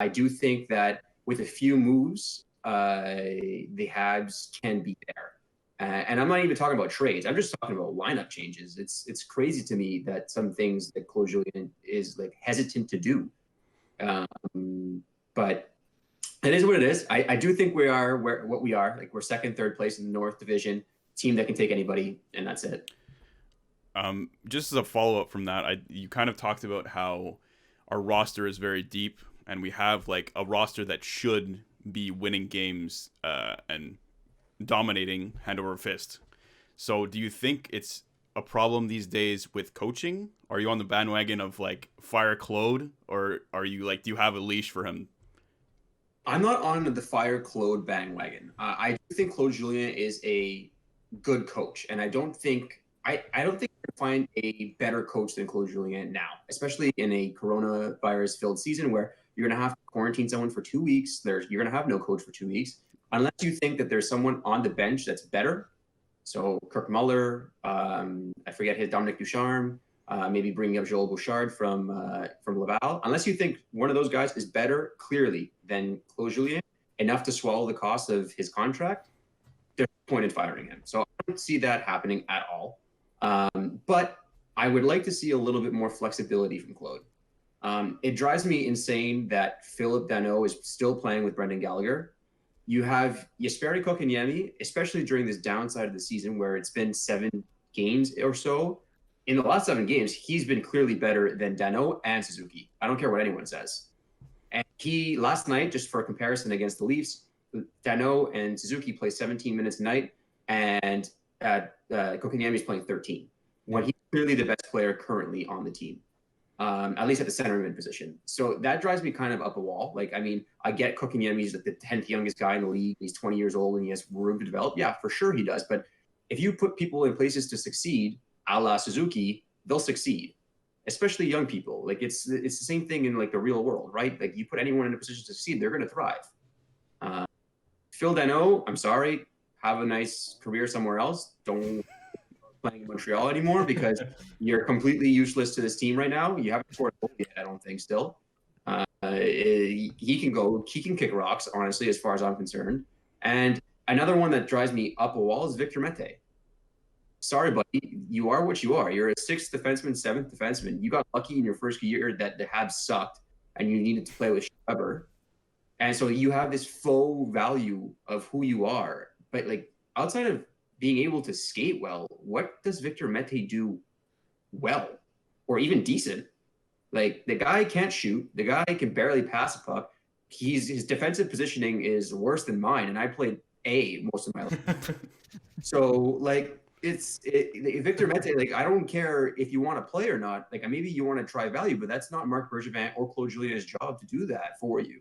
I do think that with a few moves, the Habs can be there. And I'm not even talking about trades. I'm just talking about lineup changes. It's crazy to me that some things that Claude Julien is like hesitant to do. But it is what it is. I do think we are what we are. Like we're second, third place in the North Division, team that can take anybody, and that's it. Just as a follow-up from that, you kind of talked about how our roster is very deep, and we have like a roster that should be winning games and dominating hand over fist. So do you think it's a problem these days with coaching? Are you on the bandwagon of like fire Claude, or are you like, do you have a leash for him? I'm not on the fire Claude bandwagon. I do think Claude Julien is a good coach, and I don't think you can find a better coach than Claude Julien now, especially in a coronavirus-filled season where you're going to have to quarantine someone for 2 weeks. You're going to have no coach for 2 weeks, unless you think that there's someone on the bench that's better. So Kirk Muller, I forget his Dominic Ducharme, maybe bringing up Joel Bouchard from Laval. Unless you think one of those guys is better, clearly, than Claude Julien, enough to swallow the cost of his contract, there's no point in firing him. So I don't see that happening at all. But I would like to see a little bit more flexibility from Claude. It drives me insane that Philip Danault is still playing with Brendan Gallagher. You have Jesperi Kotkaniemi, especially during this downside of the season where it's been 7 games or so. In the last 7 games, he's been clearly better than Danault and Suzuki. I don't care what anyone says. And last night, just for a comparison against the Leafs, Danault and Suzuki play 17 minutes a night, and Kotkaniemi is playing 13. When he's clearly the best player currently on the team. At least at the centerman position. So that drives me kind of up a wall. Like, I mean, I get Kotkaniemi's like the 10th youngest guy in the league. He's 20 years old and he has room to develop. Yeah, for sure he does. But if you put people in places to succeed, a la Suzuki, they'll succeed, especially young people. Like it's the same thing in like the real world, right? Like you put anyone in a position to succeed, they're going to thrive. Phil Danault, I'm sorry, have a nice career somewhere else. Don't playing in Montreal anymore because you're completely useless to this team right now. You haven't scored a goal yet, I don't think, still. He can kick rocks, honestly, as far as I'm concerned. And another one that drives me up a wall is Victor Mete. Sorry, buddy, you are what you are. You're a 6th defenseman, 7th defenseman. You got lucky in your first year that the Habs sucked and you needed to play with Weber. And so you have this faux value of who you are. But like outside of being able to skate well, what does Victor Mete do well or even decent? Like the guy can't shoot. The guy can barely pass a puck. His defensive positioning is worse than mine, and I played A most of my life. So like Victor Mete, like I don't care if you want to play or not. Like maybe you want to try value, but that's not Marc Bergevin or Claude Julien's job to do that for you.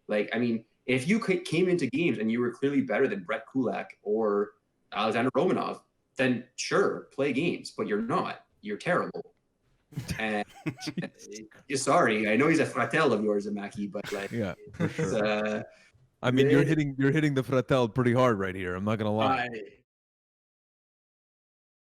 Like I mean, if you came into games and you were clearly better than Brett Kulak or Alexander Romanov, then sure, play games, but you're not. You're terrible. And sorry, I know he's a fratel of yours, Amaki, but like, yeah, for sure. I mean, you're hitting the fratel pretty hard right here. I'm not gonna lie.